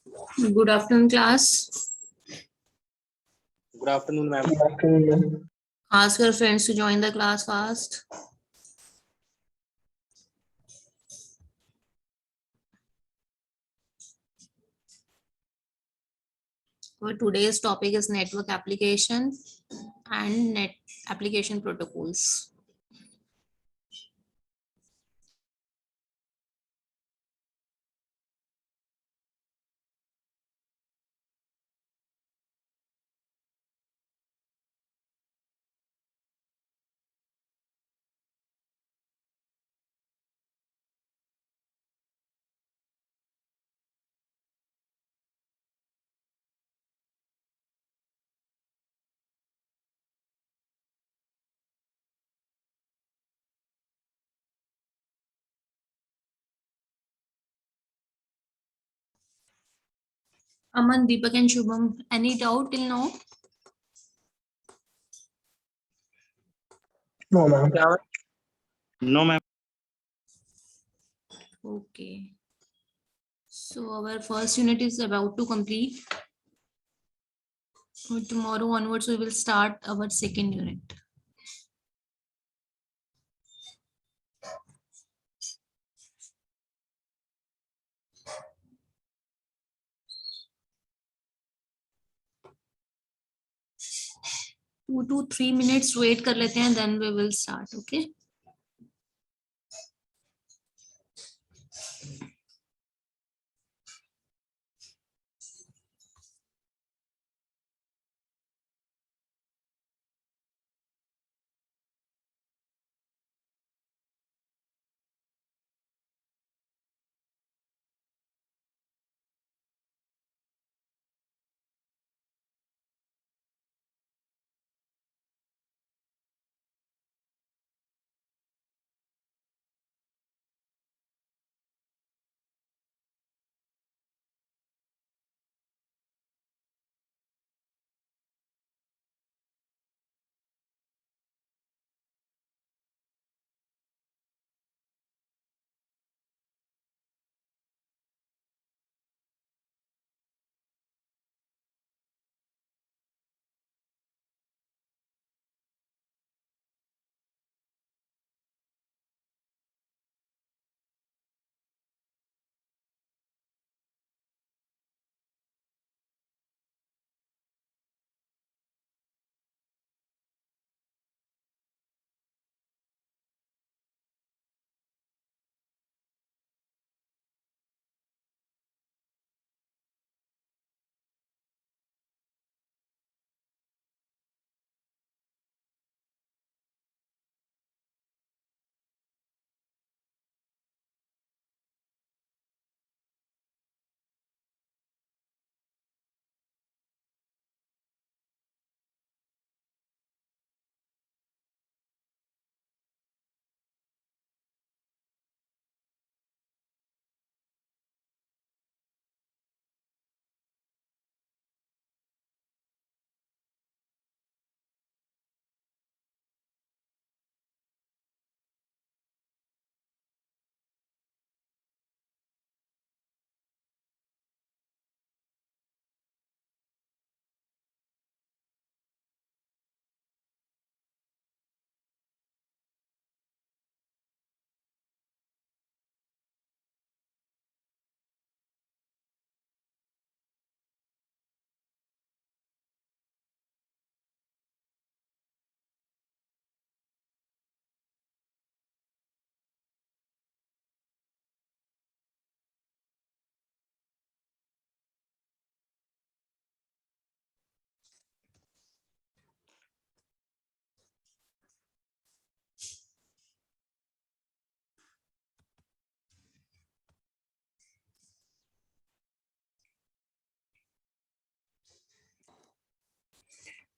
Good afternoon, class. Good afternoon, ma'am. Ask your friends to join the class fast. Our today's topic is network application and net application protocols. Aman, Deepak and Shubham, any doubt till now? No, ma'am. No, ma'am. Okay. So our first unit is about to complete. So tomorrow onwards we will start our second unit. Two to 3 minutes wait कर लेते हैं, then we will start. Okay.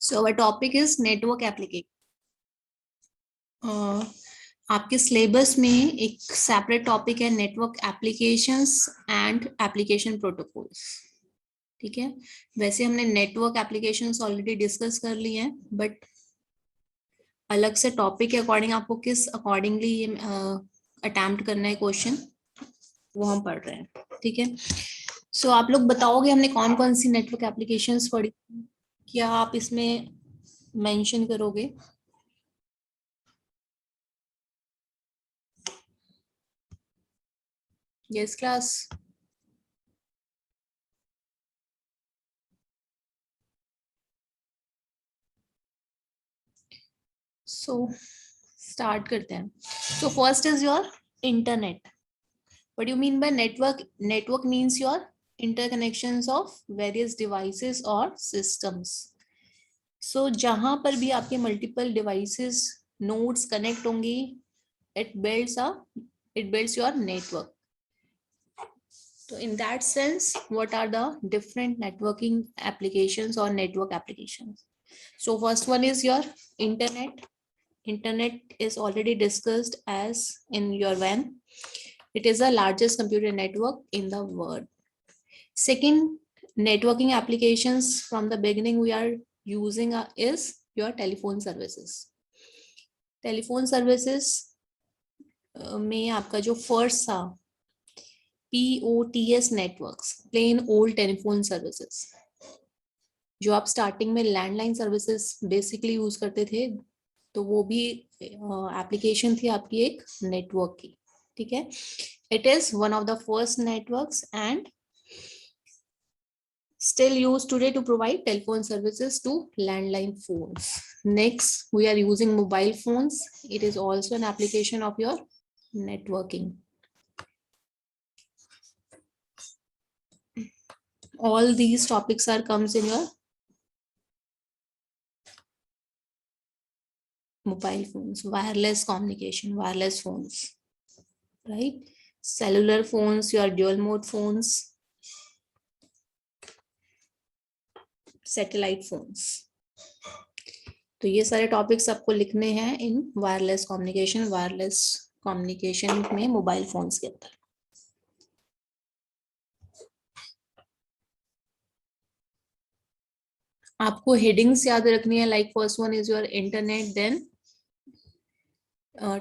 So our topic is network application. आपके syllabus में एक separate topic है network applications and application protocols. ठीक है, वैसे हमने नेटवर्क एप्लीकेशंस ऑलरेडी डिस्कस कर लिए हैं, बट अलग से टॉपिक के अकॉर्डिंग आपको किस अकॉर्डिंगली अटेम्प्ट करना है क्वेश्चन, वो हम पढ़ रहे हैं. ठीक है, सो आप लोग बताओगे हमने कौन कौन सी नेटवर्क एप्लीकेशंस पढ़ी, क्या आप इसमें मेंशन करोगे? Yes class. सो स्टार्ट करते हैं। So first is your internet. What do you mean by network? Network means your interconnections of various devices or systems. So जहां पर भी आपके multiple devices, nodes connect होंगी, it builds your network. So in that sense, what are the different networking applications or network applications? So first one is your internet. Internet is already discussed as in your WAN. It is the largest computer network in the world. Second, networking applications from the beginning we are using is your telephone services. Telephone services में आपका जो first था POTS networks, plain old telephone services, जो आप starting में landline services basically use करते थे, तो वो भी एप्लीकेशन थी आपकी एक नेटवर्क की. ठीक है. It is one of the first networks and still used today to provide telephone services to landline phones. Next, we are using mobile phones. It is also an application of your networking. All these topics are comes in your mobile phones, wireless communication, wireless phones, right? Cellular phones, your dual mode phones, satellite phones. तो ये सारे topics आपको लिखने हैं इन wireless communication में mobile phones के अंदर. आपको हेडिंग्स याद रखनी है. Like first one is your internet, then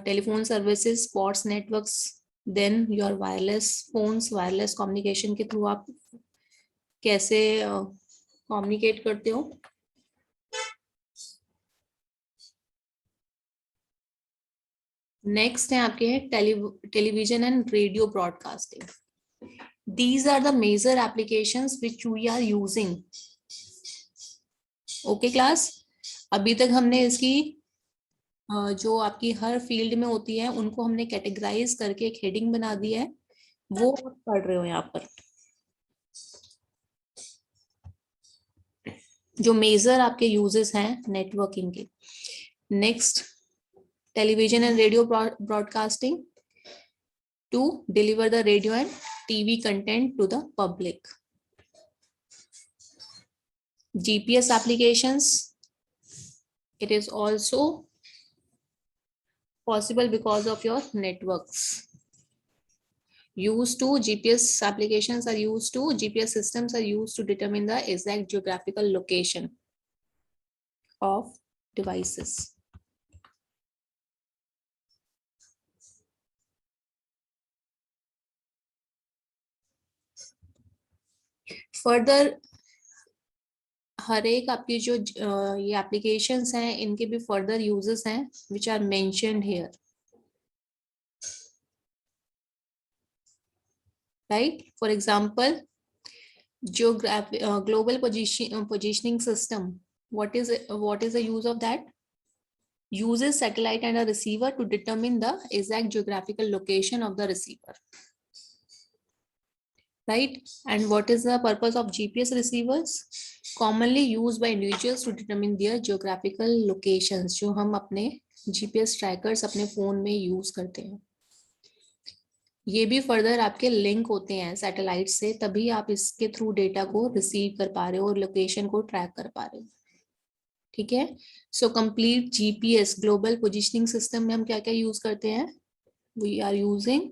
telephone services, spots networks, then your wireless phones. Wireless communication के थ्रू आप कैसे कम्युनिकेट करते हो. नेक्स्ट है आपके television and radio broadcasting. These are the major applications which we are using. Okay class. अभी तक हमने इसकी जो आपकी हर फील्ड में होती है उनको हमने कैटेगराइज करके एक हेडिंग बना दी है, वो पढ़ रहे हो यहाँ पर. जो मेजर आपके यूजेस हैं नेटवर्किंग के. Next, television and radio broadcasting to deliver the radio and TV content to the public. GPS applications, it is also possible because of your networks. GPS systems are used to determine the exact geographical location of devices. Further हर एक आपकी जो ये applications हैं इनके भी further uses हैं which are mentioned here, right. For example global positioning system, what is the use of that? Uses satellite and a receiver to determine the exact geographical location of the receiver, right? And what is the purpose of GPS receivers? Commonly used by individuals to determine their geographical locations, जो हम अपने GPS trackers अपने phone में use करते हैं. ये भी further आपके लिंक होते हैं सैटेलाइट से, तभी आप इसके थ्रू डेटा को रिसीव कर पा रहे हो और लोकेशन को ट्रैक कर पा रहे हो. ठीक है. So complete GPS global positioning system में हम क्या क्या यूज करते हैं? We are using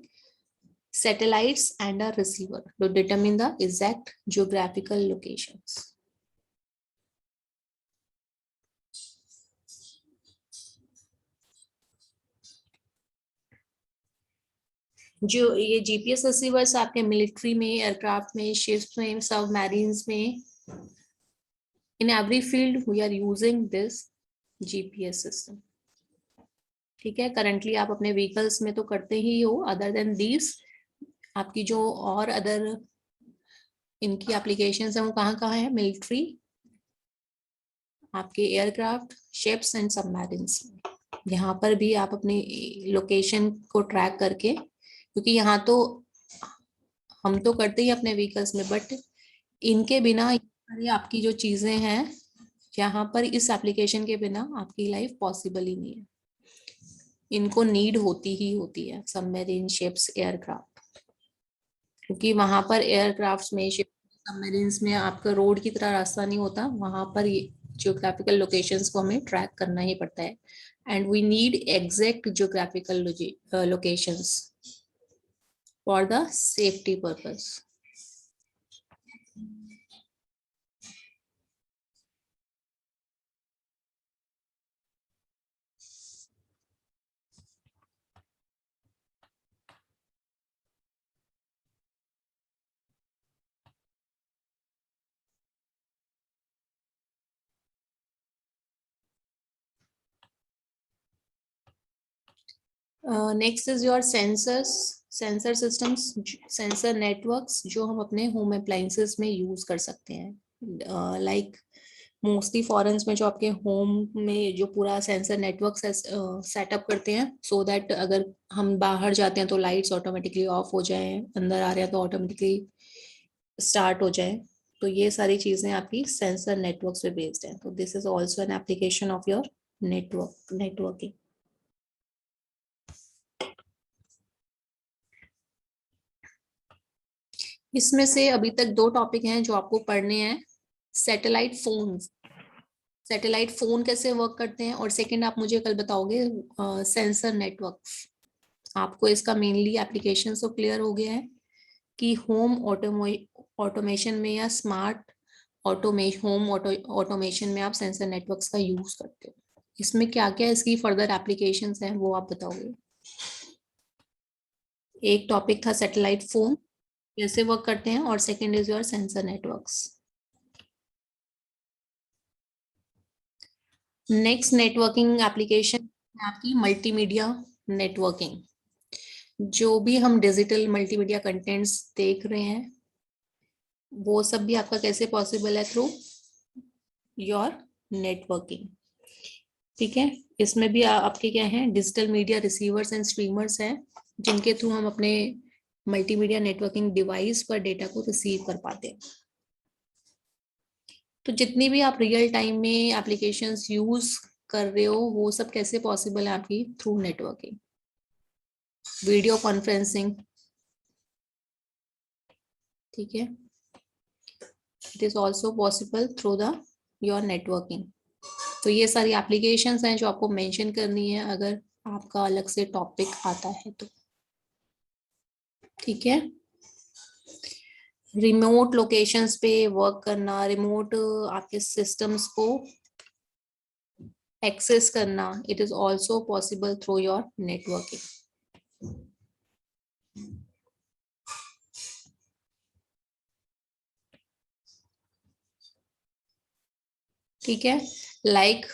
satellites and a receiver to determine the exact geographical locations. जो ये जीपीएस रिसीवर्स आपके मिलिट्री में, एयरक्राफ्ट में, शिप्स में, सबमरीन्स में, in every field we are using this GPS system. ठीक है, करंटली आप अपने व्हीकल्स में तो करते ही हो। अदर देन दिस आपकी जो और अदर इनकी एप्लीकेशंस है वो कहाँ कहाँ है? मिलिट्री, आपके एयरक्राफ्ट, शिप्स एंड सबमरीन्स में। यहाँ पर भी आप अपनी लोकेशन को ट्रैक करके, क्योंकि यहाँ तो हम तो करते ही अपने व्हीकल्स में, बट इनके बिना ये आपकी जो चीजें हैं यहाँ पर इस एप्लीकेशन के बिना आपकी लाइफ पॉसिबल ही नहीं है। इनको नीड होती ही होती है, सबमरीन, शिप्स, एयरक्राफ्ट, क्योंकि वहां पर एयरक्राफ्ट में, शिप, सबमरीन्स में आपका रोड की तरह रास्ता नहीं होता। वहां पर जियोग्राफिकल लोकेशंस को हमें ट्रैक करना ही पड़ता है, and we need exact geographical locations for the safety purpose. Next is your sensors, sensor systems, sensor networks जो हम अपने होम अप्लायंसेस में यूज कर सकते हैं। लाइक मोस्टली फॉरेन्स में जो आपके होम में जो पूरा सेंसर नेटवर्क सेटअप करते हैं, सो दैट अगर हम बाहर जाते हैं तो लाइट्स ऑटोमेटिकली ऑफ हो जाए, अंदर आ रहे हैं तो ऑटोमेटिकली स्टार्ट हो जाए। तो ये सारी चीजें आपकी सेंसर नेटवर्क्स पे बेस्ड है। तो this is also an application of your networking. इसमें से अभी तक 2 टॉपिक हैं जो आपको पढ़ने हैं। सैटेलाइट फोन्स, सैटेलाइट फोन कैसे वर्क करते हैं, और सेकंड आप मुझे कल बताओगे सेंसर नेटवर्क्स। आपको इसका मेनली एप्लीकेशन तो क्लियर हो गया है कि होम ऑटोमेशन में या स्मार्ट ऑटोमेशन में आप सेंसर नेटवर्क्स का यूज करते हो। इसमें क्या क्या इसकी फर्दर एप्लीकेशंस हैं वो आप बताओगे। एक टॉपिक था सैटेलाइट फोन कैसे वर्क करते हैं, और second is your sensor networks. Next networking application आपकी मल्टीमीडिया नेटवर्किंग। जो भी हम डिजिटल मल्टीमीडिया कंटेंट्स देख रहे हैं वो सब भी आपका कैसे पॉसिबल है? Through your networking. ठीक है, इसमें भी आपके क्या हैं? Digital media receivers and streamers हैं जिनके थ्रू हम अपने मल्टीमीडिया नेटवर्किंग डिवाइस पर डेटा को रिसीव कर पाते हैं। तो जितनी भी आप रियल टाइम में एप्लीकेशंस यूज कर रहे हो वो सब कैसे पॉसिबल है आपकी? Through networking. वीडियो कॉन्फ्रेंसिंग, ठीक है, it is also possible through the your networking. तो ये सारी एप्लीकेशंस हैं जो आपको मेंशन करनी है अगर आपका अलग से टॉपिक आता है तो। ठीक है, रिमोट लोकेशंस पे वर्क करना, रिमोट आपके सिस्टम्स को एक्सेस करना, it is also possible through your networking. ठीक है, लाइक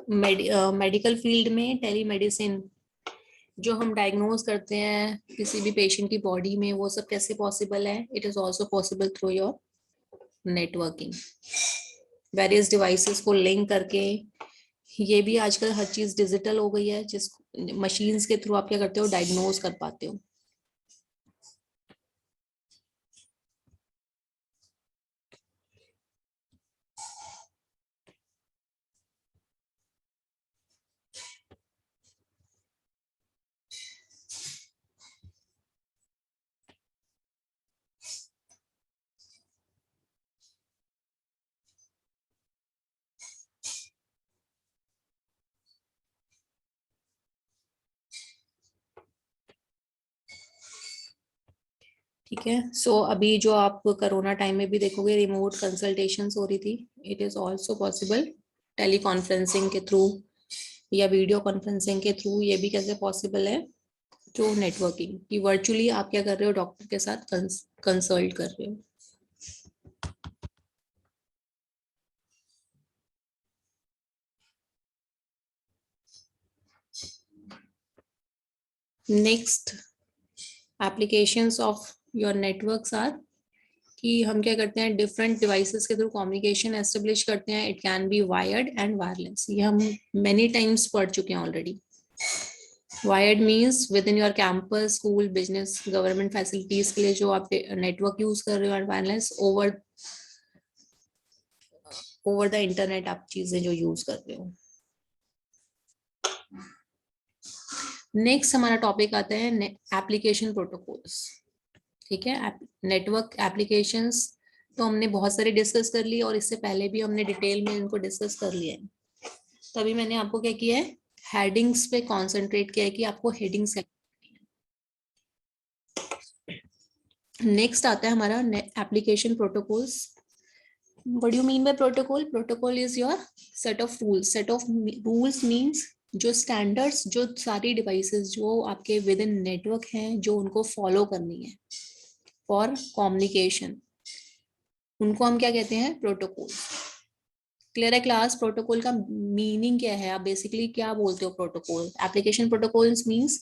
मेडिकल फील्ड में टेलीमेडिसिन, जो हम डायग्नोज करते हैं किसी भी पेशेंट की बॉडी में, वो सब कैसे पॉसिबल है? It is also possible through your networking. Various devices को लिंक करके, ये भी आजकल हर चीज डिजिटल हो गई है, जिस मशीन्स के थ्रू आप क्या करते हो? डायग्नोज कर पाते हो। ठीक है, सो अभी जो आप कोरोना टाइम में भी देखोगे रिमोट कंसल्टेशंस हो रही थी, it is also possible teleconferencing के थ्रू या वीडियो कॉन्फ्रेंसिंग के थ्रू। ये भी कैसे पॉसिबल है? जो नेटवर्किंग की वर्चुअली आप क्या कर रहे हो, डॉक्टर के साथ कंसल्ट कर रहे हो। Next applications of your networks are कि हम क्या करते हैं, डिफरेंट डिवाइसेस के थ्रू कम्युनिकेशन एस्टेब्लिश करते हैं। It can be wired and wireless, ये हम मेनी टाइम्स पढ़ चुके हैं already. Wired means within your campus, school, business, government facilities के लिए जो आप नेटवर्क यूज कर रहे हो, and wireless over the internet आप चीजें जो यूज कर रहे हो। नेक्स्ट हमारा टॉपिक आता है एप्लीकेशन प्रोटोकॉल्स। ठीक है, नेटवर्क एप्लीकेशंस तो हमने बहुत सारे डिस्कस कर लिए, और इससे पहले भी हमने डिटेल में इनको डिस्कस कर लिया है। तभी मैंने आपको क्या किया है, हेडिंग्स पे कंसंट्रेट किया है कि आपको हेडिंग्स। नेक्स्ट आता है हमारा application protocols. What do you mean by protocol? Protocol is your set of rules. Set of rules means जो स्टैंडर्ड्स, जो सारी डिवाइसेस जो आपके विद इन नेटवर्क हैं, जो उनको फॉलो करनी है फॉर कम्युनिकेशन, उनको हम क्या कहते हैं, प्रोटोकॉल। क्लियर है क्लास? प्रोटोकॉल का मीनिंग क्या है, आप बेसिकली क्या बोलते हो protocol? Application protocols means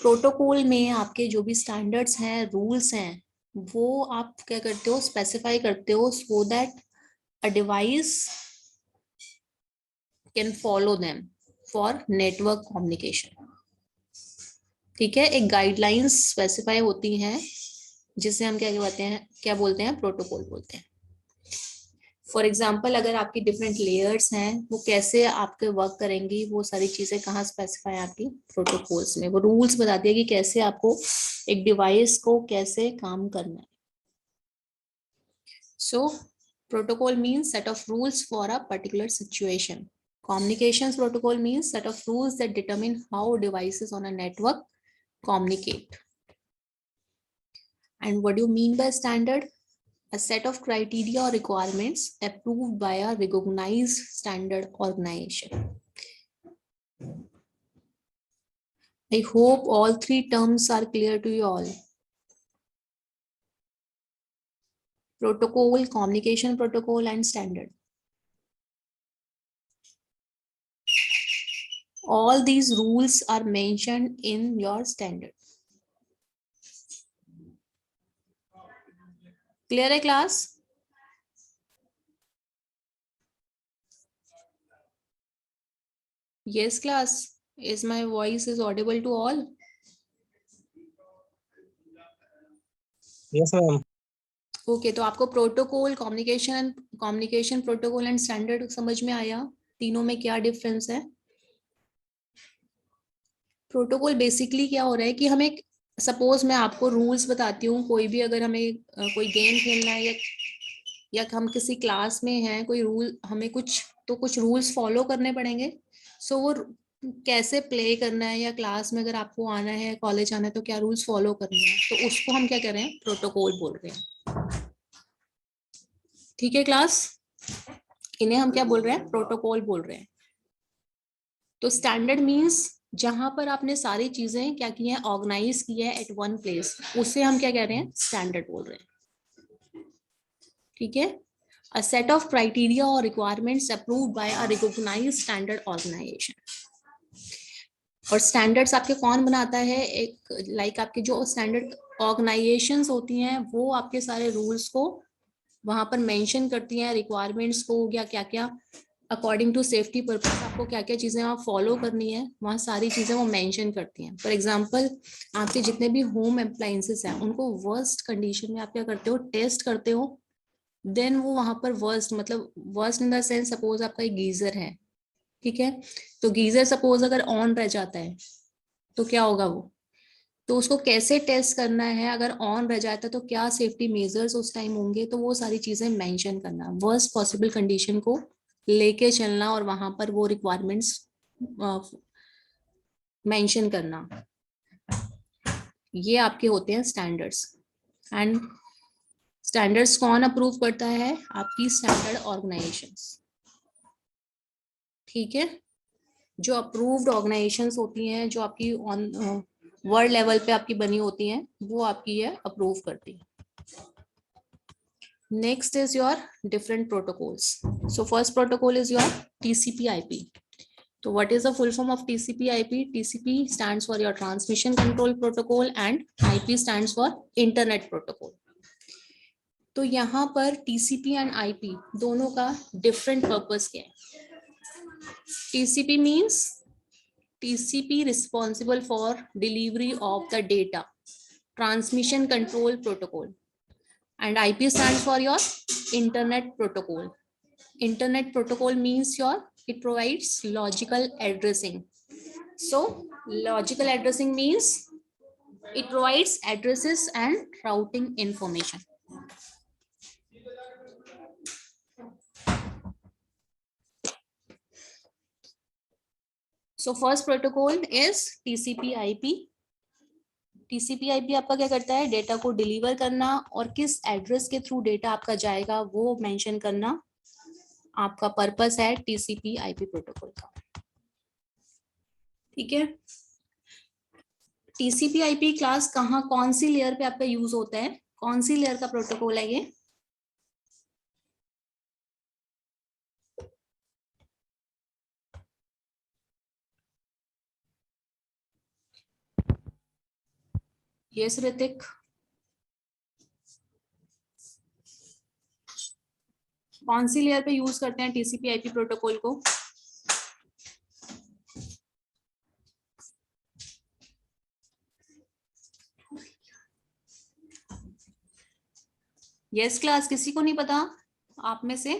protocol में आपके जो भी स्टैंडर्ड्स हैं, रूल्स हैं, वो आप क्या करते हो, स्पेसिफाई करते हो, so that a device can follow them for network communication। ठीक है, एक गाइडलाइंस स्पेसिफाई होती हैं जिसे हम क्या बोलते हैं, प्रोटोकॉल बोलते हैं। फॉर एग्जाम्पल, अगर आपकी डिफरेंट लेयर्स हैं, वो कैसे आपके वर्क करेंगी, वो सारी चीजें कहाँ स्पेसिफाई है आपकी प्रोटोकॉल्स में। वो रूल्स बताती है कि कैसे आपको एक डिवाइस को कैसे काम करना है। सो protocol means set of rules for a particular situation. Communications protocol means set of rules that determine how devices on a network communicate. And what do you mean by standard? A set of criteria or requirements approved by a recognized standard organization. I hope all three terms are clear to you all. Protocol, communication protocol, and standard. All these rules are mentioned in your standard. Clear है class? Yes class. Is my voice is audible to all? Yes, ma'am. Okay, तो आपको protocol, communication protocol and standard समझ में आया? तीनों में क्या difference है? प्रोटोकॉल बेसिकली क्या हो रहा है कि हमें, सपोज मैं आपको रूल्स बताती हूँ, कोई भी अगर हमें कोई गेम खेलना है, या हम किसी क्लास में हैं, कोई रूल हमें कुछ रूल्स फॉलो करने पड़ेंगे। सो वो कैसे प्ले करना है, या क्लास में अगर आपको आना है, कॉलेज आना है, तो क्या रूल्स फॉलो करने हैं, तो उसको हम क्या कर रहे हैं, प्रोटोकॉल बोल रहे हैं। ठीक है क्लास, इन्हें हम क्या बोल रहे हैं, प्रोटोकॉल बोल रहे हैं। तो स्टैंडर्ड मींस जहां पर आपने सारी चीजें क्या की है, ऑर्गेनाइज की है एट वन प्लेस, उसे हम क्या कह रहे हैं, स्टैंडर्ड बोल रहे हैं। ठीक है, a set of criteria or requirements approved by a recognized standard organization। और स्टैंडर्ड्स आपके कौन बनाता है, एक लाइक आपके जो स्टैंडर्ड ऑर्गेनाइजेशंस होती हैं, वो आपके सारे रूल्स को वहां पर मेंशन करती हैं, रिक्वायरमेंट्स को, या क्या क्या अकॉर्डिंग टू सेफ्टी पर्पस आपको क्या क्या चीजें वहाँ फॉलो करनी है, वहाँ सारी चीजें वो मेंशन करती हैं। फॉर एग्जांपल, आपके जितने भी होम अप्लायंसेस हैं, उनको वर्स्ट कंडीशन में आप क्या करते हो, टेस्ट करते हो, देन वो वहां पर वर्स्ट, मतलब worst in the sense, suppose आपका एक गीजर है, ठीक है, तो गीजर सपोज अगर ऑन रह जाता है तो क्या होगा वो, तो उसको कैसे टेस्ट करना है, अगर ऑन रह जाता है तो क्या सेफ्टी मेजर्स उस टाइम होंगे, तो वो सारी चीजें मेंशन करना, वर्स्ट पॉसिबल कंडीशन को लेके चलना, और वहां पर वो रिक्वायरमेंट्स मेंशन करना, ये आपके होते हैं स्टैंडर्ड्स। एंड स्टैंडर्ड्स कौन अप्रूव करता है, आपकी स्टैंडर्ड ऑर्गेनाइजेशंस। ठीक है, जो अप्रूव्ड ऑर्गेनाइजेशंस होती हैं, जो आपकी वर्ड लेवल पे आपकी बनी होती हैं, वो आपकी ये अप्रूव करती है। Next is your different protocols. So first protocol is your TCP/IP. So what is the full form of TCP/IP? TCP stands for your transmission control protocol and IP stands for internet protocol. तो यहाँ पर TCP and IP दोनों का different purpose क्या है? TCP means TCP responsible for delivery of the data, transmission control protocol. And IP stands for your internet protocol. Internet protocol means it provides logical addressing. So logical addressing means it provides addresses and routing information. So first protocol is TCP/IP. TCP/IP आपका क्या करता है? Data को deliver करना और किस address के through data आपका जाएगा वो मेंशन करना आपका पर्पस है TCP/IP प्रोटोकॉल का। ठीक है, TCP/IP क्लास कहाँ कौन सी लेयर पे आपका यूज होता है? कौन सी लेयर का प्रोटोकॉल है ये? यस ऋतिक, कौन सी लेयर पे यूज करते हैं TCP/IP प्रोटोकॉल को? यस क्लास, किसी को नहीं पता आप में से?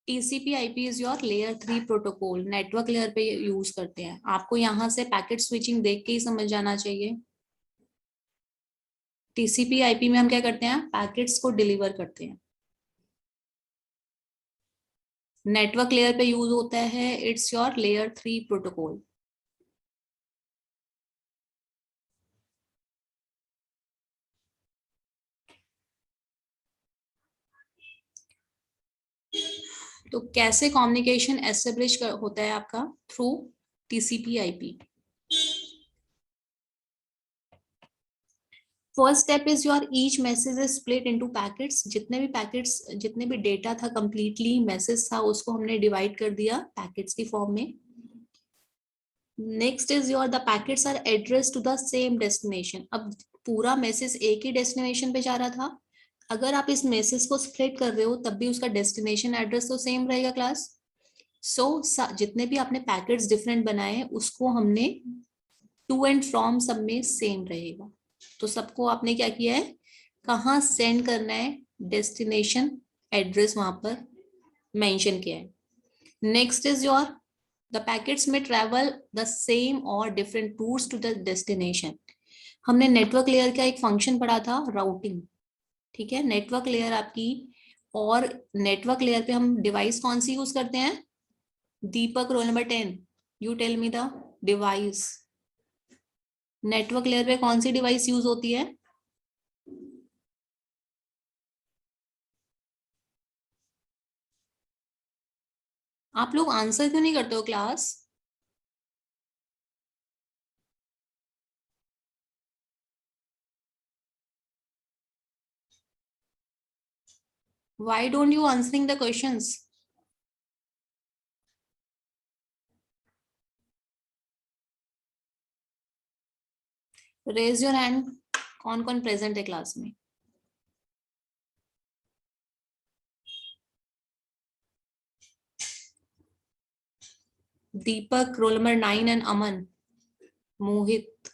TCP/IP is your layer 3 protocol, network layer पे यूज करते हैं। आपको यहाँ से पैकेट स्विचिंग देख के ही समझ जाना चाहिए। TCP/IP में हम क्या करते हैं? पैकेट्स को डिलीवर करते हैं। नेटवर्क लेयर पे यूज होता है, इट्स योर लेयर 3 प्रोटोकॉल। तो कैसे कम्युनिकेशन एस्टेब्लिश होता है आपका? Through TCP/IP। First step is your each message is split into packets. जितने भी डेटा था कंप्लीटली मैसेज था उसको हमने डिवाइड कर दिया पैकेट्स की फॉर्म में। Next is your the packets are address to the same destination. अब पूरा मैसेज एक ही डेस्टिनेशन पे जा रहा था, अगर आप इस मैसेज को स्प्लिट कर रहे हो तब भी उसका डेस्टिनेशन एड्रेस तो सेम रहेगा क्लास। सो जितने भी आपने पैकेट्स डिफरेंट बनाए उसको हमने टू एंड फ्रॉम सब में सेम रहेगा। तो सबको आपने क्या किया है, कहाँ सेंड करना है, डेस्टिनेशन एड्रेस वहां पर मेंशन किया है। Next is your the packets may travel the same और different routes to the destination. हमने नेटवर्क लेयर का एक फंक्शन पढ़ा था, राउटिंग। ठीक है, नेटवर्क लेयर आपकी, और नेटवर्क लेयर पे हम डिवाइस कौन सी यूज करते हैं? Deepak, roll number 10, you tell me the device. Network layer पे कौन सी डिवाइस यूज होती है? आप लोग आंसर क्यों नहीं करते हो class? Why don't you answering the questions? Raise your hand. कौन कौन प्रेजेंट है क्लास में? दीपक, रोल नंबर 9 एंड अमन, मोहित,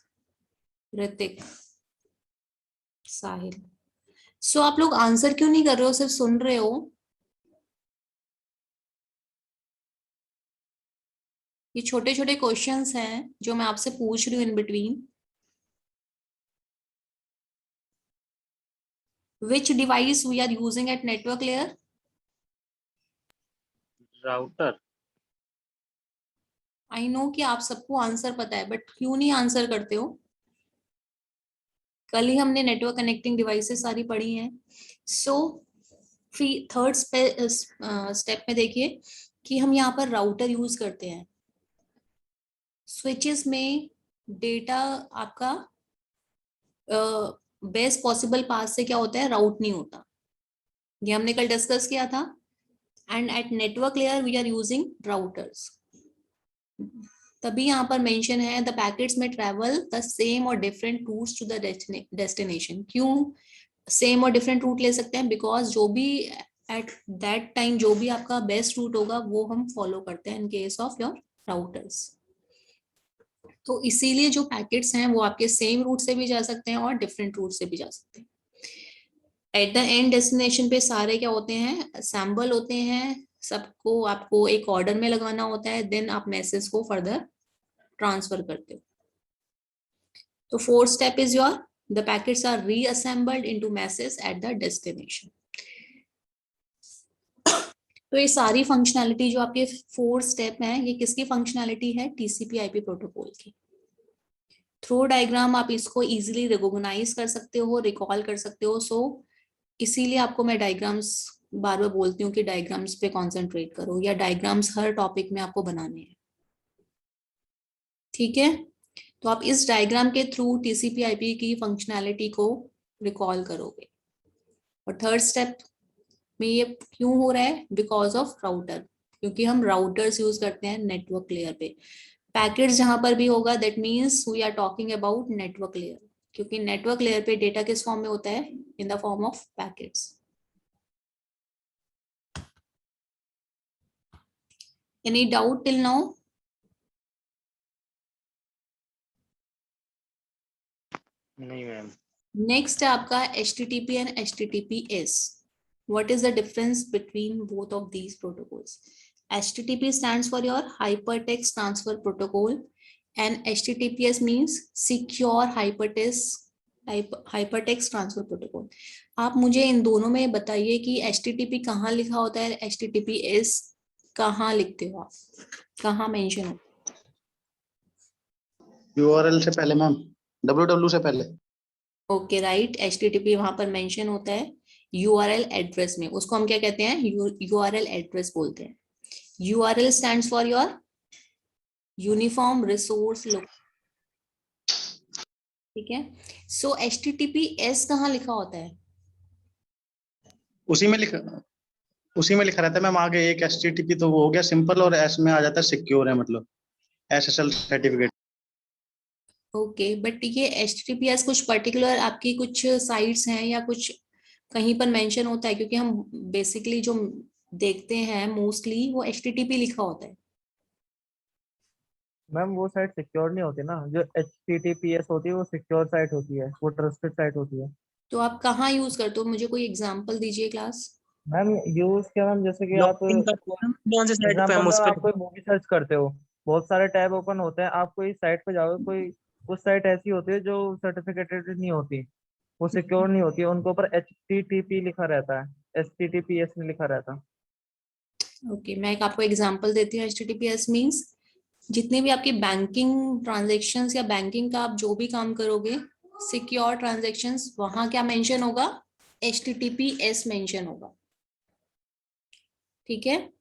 ऋतिक, साहिल। सो आप लोग आंसर क्यों नहीं कर रहे हो, सिर्फ सुन रहे हो? ये छोटे छोटे क्वेश्चंस हैं जो मैं आपसे पूछ रही हूँ in between. Which device we are using at network layer? Router. I know कि आप सबको आंसर पता है, बट क्यों नहीं आंसर करते हो? कल ही हमने नेटवर्क कनेक्टिंग डिवाइसेस सारी पढ़ी हैं। सो थर्ड स्टेप में देखिए कि हम यहाँ पर राउटर यूज करते हैं। स्विचेस में डेटा आपका बेस्ट पॉसिबल पाथ से क्या होता है, राउट नहीं होता। ये हमने कल डिस्कस किया था। And at network layer we are using routers. तभी यहाँ पर मेंशन है the packets may travel the same और different routes to the destination. क्यों सेम और डिफरेंट रूट ले सकते हैं? बिकॉज जो भी एट दैट टाइम जो भी आपका बेस्ट रूट होगा वो हम फॉलो करते हैं in case of your routers. तो इसीलिए जो पैकेट्स हैं वो आपके सेम रूट से भी जा सकते हैं और डिफरेंट रूट से भी जा सकते हैं। एट द एंड डेस्टिनेशन पे सारे क्या होते हैं, असेंबल होते हैं। सबको आपको एक ऑर्डर में लगाना होता है, देन आप मैसेज को फर्दर ट्रांसफर करते हो। तो fourth step is your the packets are reassembled into message at the destination. तो ये सारी फंक्शनैलिटी जो आपके 4 स्टेप है, ये किसकी फंक्शनैलिटी है? टीसीपी आईपी प्रोटोकॉल की। थ्रू डायग्राम आप इसको इजीली रिकॉग्नाइज कर सकते हो, रिकॉल कर सकते हो। सो इसीलिए आपको मैं डायग्राम्स बार बार बोलती हूँ कि डायग्राम्स पे कॉन्सेंट्रेट करो, या डायग्राम्स हर टॉपिक में आपको बनाने हैं। ठीक है, तो आप इस डायग्राम के थ्रू टीसीपी आईपी की फंक्शनैलिटी को रिकॉल करोगे। और थर्ड स्टेप में ये क्यों हो रहा है? बिकॉज ऑफ राउटर, क्योंकि हम राउटर्स यूज करते हैं नेटवर्क लेयर पे। पैकेट्स जहां पर भी होगा that means we are talking about network layer, क्योंकि नेटवर्क लेयर पे डेटा किस फॉर्म में होता है? In the form of packets. Any doubt till now? नहीं मैम। नेक्स्ट है आपका HTTP and HTTPS. What is the difference between both of these protocols? HTTP stands for your Hypertext Transfer Protocol and HTTPS means Secure Hypertext Transfer Protocol. आप मुझे इन दोनों में बताइए कि HTTP कहाँ लिखा होता है, HTTPS कहाँ लिखते हो आप, कहाँ मेंशन होता है? URL से पहले मैम, www से पहले। ओके राइट, HTTP वहां पर मेंशन होता है URL एड्रेस में। उसको हम क्या कहते हैं? URL एड्रेस बोलते हैं। URL stands for your uniform resource location. ठीक है, सो HTTPS कहाँ लिखा होता है? उसी में लिखा रहता है मैम। आगे एक HTTP तो वो हो गया सिंपल, और S में आ जाता है सिक्योर है, मतलब SSL सर्टिफिकेट। ओके, बट ये HTTPS कुछ पर्टिकुलर आपकी कुछ साइट्स हैं या कुछ कहीं पर मेंशन होता है? क्योंकि हम बेसिकली जो देखते हैं मोस्टली वो HTTP लिखा होता है। मैम वो साइट सिक्योर नहीं होती ना, जो HTTPS होती है वो सिक्योर साइट होती है, वो ट्रस्टेड साइट होती है। तो आप कहाँ यूज करते हो? मुझे कोई एग्जांपल दीजिए क्लास। मैम यूज क्या मैम, जैसे कि आप लॉगिन करते हैं कौन से साइट पे एग्जांपल हम में उस पे? आप कोई मूवी सर्च करते हो, बहुत सारे टैब ओपन होते हैं, आप कोई साइट पे जाओगे, कोई कुछ साइट ऐसी होती है जो सर्टिफिकेटेड नहीं होती, वो सिक्योर नहीं होती है, उनके ऊपर HTTP लिखा रहता है, HTTPS नहीं लिखा रहता। ओके, मैं एक आपको एग्जांपल देती हूँ। HTTPS मींस जितने भी आपकी बैंकिंग ट्रांजैक्शंस या बैंकिंग का आप जो भी काम करोगे, सिक्योर ट्रांजैक्शंस, वहां क्या मेंशन होगा? HTTPS मेंशन होगा। ठीक है,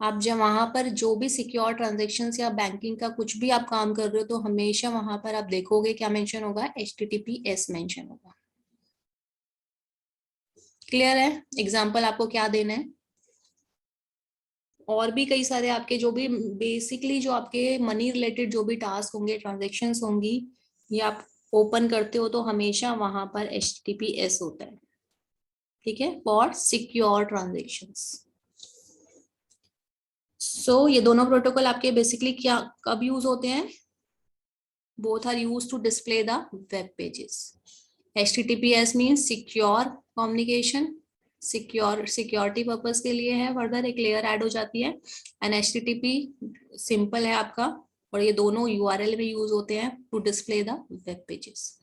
आप जब वहां पर जो भी सिक्योर ट्रांजैक्शंस या बैंकिंग का कुछ भी आप काम कर रहे हो तो हमेशा वहां पर आप देखोगे क्या मेंशन होगा? HTTPS मेंशन होगा। क्लियर है? एग्जाम्पल आपको क्या देना है? और भी कई सारे आपके जो भी बेसिकली जो आपके मनी रिलेटेड जो भी टास्क होंगे, ट्रांजेक्शन्स होंगी, ये आप ओपन करते हो तो हमेशा वहां पर HTTPS होता है। ठीक है, फॉर सिक्योर ट्रांजेक्शन्स। सो ये दोनों प्रोटोकॉल आपके बेसिकली क्या कब यूज होते हैं? Both are use to display the web pages. HTTPS means secure communication, security purpose के लिए है, फर्दर एक लेयर ऐड हो जाती है। एंड HTTP सिंपल है आपका, और ये दोनों URL में यूज होते हैं to display the web pages.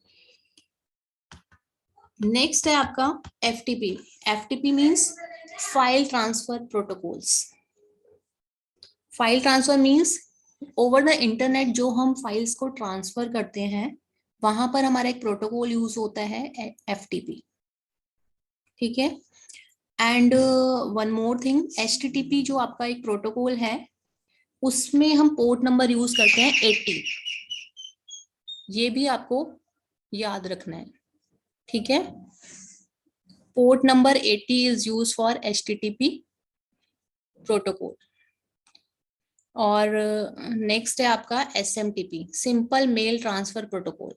Next है आपका FTP। FTP means file transfer protocols. File transfer means over the internet जो हम फाइल्स को ट्रांसफर करते हैं, वहां पर हमारा एक प्रोटोकॉल यूज होता है FTP। ठीक है, and one more thing, HTTP जो आपका एक प्रोटोकॉल है उसमें हम पोर्ट नंबर यूज करते हैं 80, ये भी आपको याद रखना है, ठीक है। Port number 80 is use for HTTP protocol. और नेक्स्ट है आपका SMTP, simple mail transfer protocol.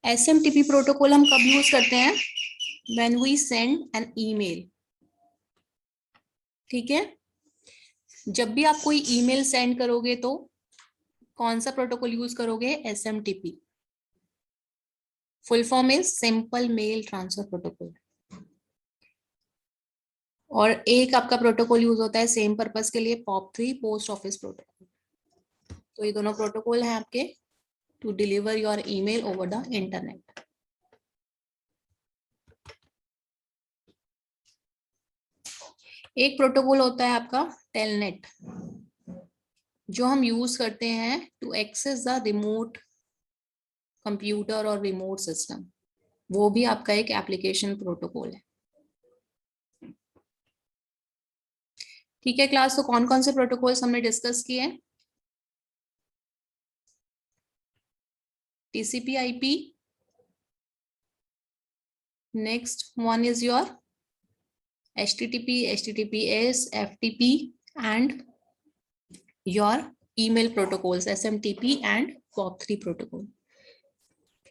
SMTP protocol हम कब यूज करते हैं? When we send an email, ठीक है। जब भी आप कोई ईमेल सेंड करोगे तो कौन सा प्रोटोकॉल यूज करोगे? SMTP। Full form is simple mail transfer protocol. और एक आपका प्रोटोकॉल यूज होता है सेम पर्पस के लिए, POP3, पोस्ट ऑफिस प्रोटोकॉल। तो ये दोनों प्रोटोकॉल हैं आपके to deliver your email over the internet. एक प्रोटोकॉल होता है आपका टेलनेट, जो हम यूज करते हैं to access the remote computer और रिमोट सिस्टम, वो भी आपका एक एप्लीकेशन प्रोटोकॉल है, ठीक है क्लास। तो कौन कौन से प्रोटोकॉल्स हमने डिस्कस किए? TCP/IP, next one is your HTTP, HTTPS, FTP and your email protocols SMTP and POP3 protocol.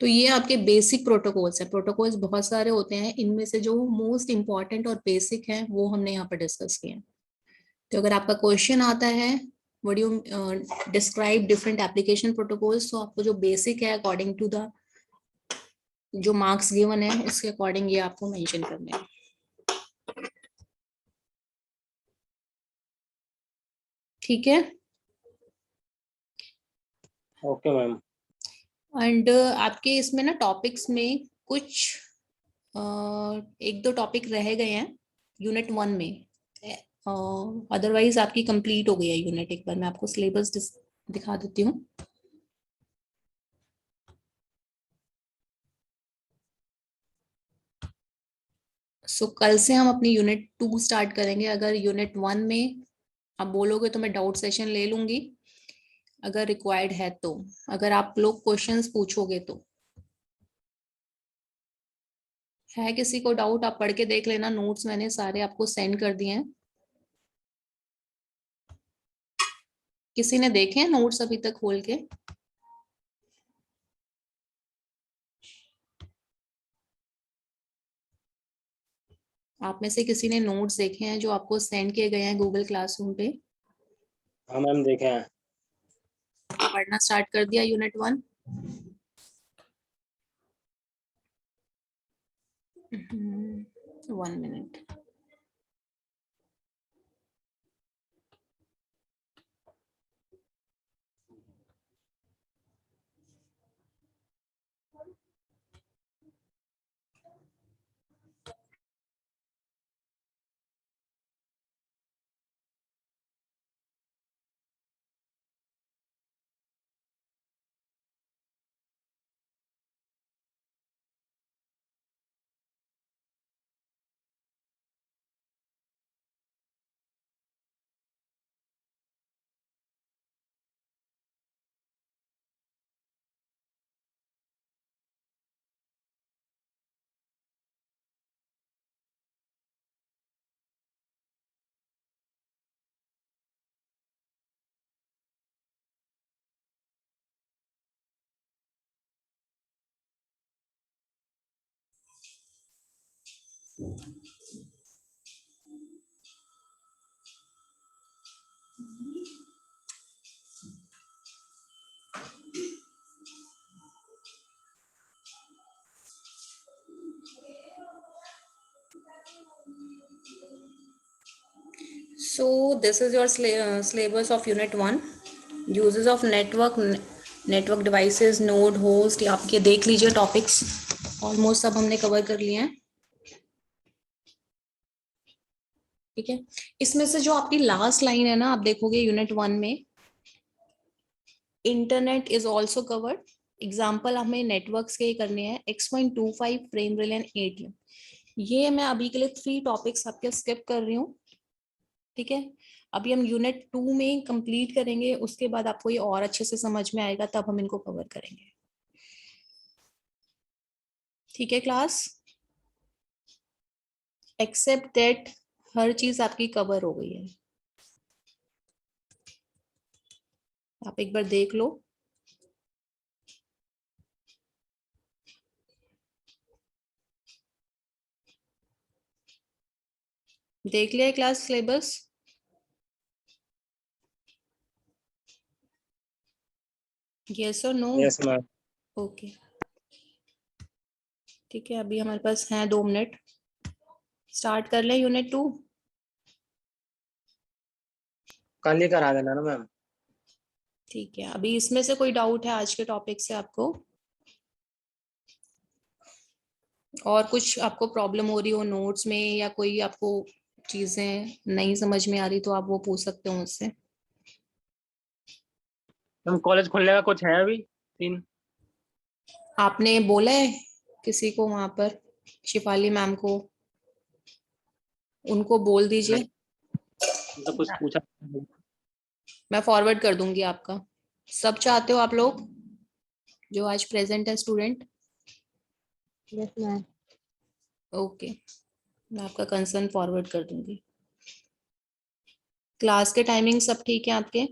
तो ये आपके बेसिक प्रोटोकॉल्स है। प्रोटोकॉल्स बहुत सारे होते हैं, इनमें से जो मोस्ट इंपॉर्टेंट और बेसिक है वो हमने यहाँ पर डिस्कस किए हैं। तो अगर आपका क्वेश्चन आता है what you describe different application protocols, तो आपको जो बेसिक है अकॉर्डिंग टू द जो मार्क्स गिवन है उसके अकॉर्डिंग ये आपको मेंशन करने हैं, ठीक है। Okay ma'am. एंड आपके इसमें ना टॉपिक्स में कुछ एक दो टॉपिक रह गए हैं यूनिट 1 में, अदरवाइज आपकी कंप्लीट हो गई है यूनिट। एक बार मैं आपको सिलेबस दिखा देती हूँ। सो कल से हम अपनी यूनिट 2 स्टार्ट करेंगे। अगर यूनिट 1 में आप बोलोगे तो मैं डाउट सेशन ले लूंगी अगर रिक्वायर्ड है तो, अगर आप लोग क्वेश्चंस पूछोगे तो। है किसी को डाउट? आप पढ़ के देख लेना, नोट्स मैंने सारे आपको सेंड कर दिए हैं। किसी ने देखे हैं नोट्स अभी तक खोल के? आप में से किसी ने नोट्स देखे हैं जो आपको सेंड किए गए हैं गूगल क्लासरूम पे? हाँ मैम देखे हैं। पढ़ना स्टार्ट कर दिया unit 1? One minute. So this is your syllabus of unit 1, uses of network devices, node, host। आप ये देख लीजिए टॉपिक्स, ऑलमोस्ट सब हमने कवर कर लिए हैं, ठीक है। इसमें से जो आपकी लास्ट लाइन है ना, आप देखोगे यूनिट 1 में internet is also covered. Example हमें नेटवर्क्स के करने हैं, 6.25 फ्रेम रेल एंड ATM। ये मैं अभी के लिए 3 टॉपिक्स आपके स्किप कर रही हूँ, ठीक है। अभी हम यूनिट 2 में कंप्लीट करेंगे, उसके बाद आपको ये और अच्छे से समझ में आएगा, तब हम इनको कवर करेंगे, ठीक है क्लास। एक्सेप्ट दैट हर चीज आपकी कवर हो गई है, आप एक बार देख लो। देख लिया है क्लास सिलेबस? यस और नो? Yes ma'am. ओके, ठीक है। अभी हमारे पास है 2 मिनट, स्टार्ट कर लें यूनिट 2। कल ही करा देना ना मैम। ठीक है, अभी इसमें से कोई डाउट है आज के टॉपिक से आपको, और कुछ आपको प्रॉब्लम हो रही हो नोट्स में, या कोई आपको चीजें नहीं समझ में आ रही, तो आप वो पूछ सकते हो मुझसे। मैम कॉलेज खुलने का कुछ है अभी सीन? आपने बोला है किसी को वहां पर, शिफाली मैम को? उनको बोल दीजिए, नहीं, तो कुछ पूछा। मैं फॉरवर्ड कर दूंगी आपका। सब चाहते हो आप लोग जो आज प्रेजेंट है स्टूडेंट? Yes ma'am. ओके, मैं आपका कंसर्न फॉरवर्ड कर दूंगी। क्लास के टाइमिंग सब ठीक है आपके?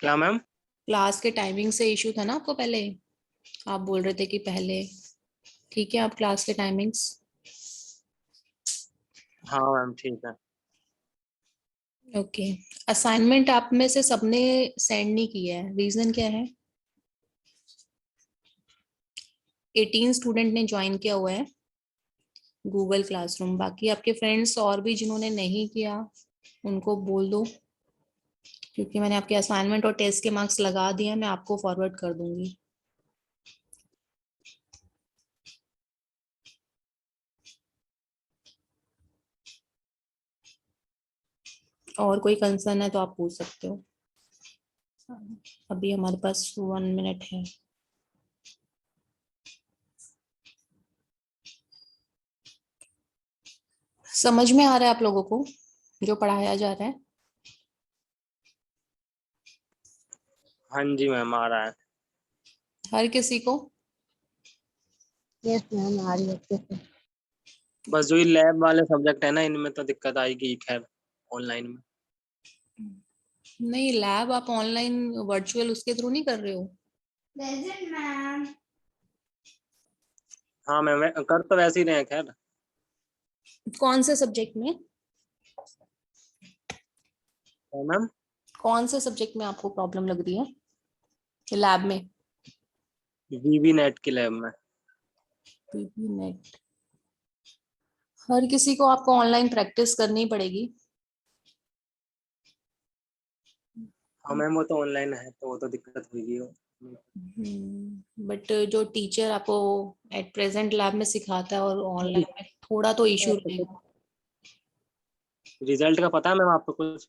क्या मैम? क्लास के टाइमिंग से इशू था ना आपको पहले, आप बोल रहे थे कि पहले, ठीक है आप क्लास के टाइमिंग्स? हाँ मैम ठीक है। ओके, असाइनमेंट आप में से सबने सेंड नहीं किया है, रीजन क्या है? 18 स्टूडेंट ने ज्वाइन किया हुआ है गूगल क्लासरूम, बाकी आपके फ्रेंड्स और भी जिन्होंने नहीं किया उनको बोल दो, क्योंकि मैंने आपके असाइनमेंट और टेस्ट के मार्क्स लगा दिए हैं, मैं आपको फॉरवर्ड कर दूंगी। और कोई कंसर्न है तो आप पूछ सकते हो। अभी हमारे पास 1 मिनट है। समझ में आ रहा है आप लोगों को जो पढ़ाया जा रहा है? हाँ जी मैम आ रहा है। हर किसी को? यस मैम, आ रही है अच्छे से। बस जो ये लैब वाले सब्जेक्ट है ना, इनमें तो दिक्कत आएगी खैर ऑनलाइन में। नहीं, लैब आप ऑनलाइन वर्चुअल उसके थ्रू नहीं कर रहे हो? हाँ मैम कर तो वैसे ही रहे हैं खैर। कौन से सब्जेक्ट में? हाँ मैम। कौन से सब्जेक्ट में आपको प्रॉब्लम लग रही है लैब में? वीवी नेट की लैब में। पीपी नेट, हर किसी को आपको ऑनलाइन प्रैक्टिस करनी पड़ेगी। हाँ मैम वो तो ऑनलाइन है तो वो तो दिक्कत होगी। बट जो टीचर आपको एट प्रेजेंट लैब में सिखाता है और ऑनलाइन में थोड़ा तो इश्यू रहेगा। रिजल्ट का पता है मैम आपको कुछ?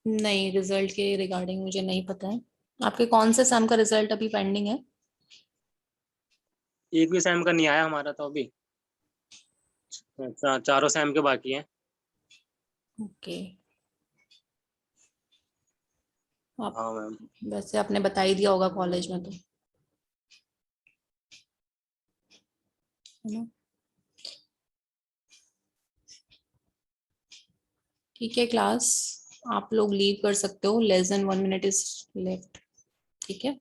नहीं, रिजल्ट के रिगार्डिंग मुझे नहीं पता है। आपके कौन से सेम का रिजल्ट अभी पेंडिंग है? एक भी सेम का नहीं आया हमारा तो अभी। चारों सेम के बाकी हैं। ओके, आप हाँ मैम। वैसे आपने बता ही दिया होगा कॉलेज में तो, है ना? ठीक है क्लास, आप लोग लीव कर सकते हो, less than 1 minute is left, ठीक है।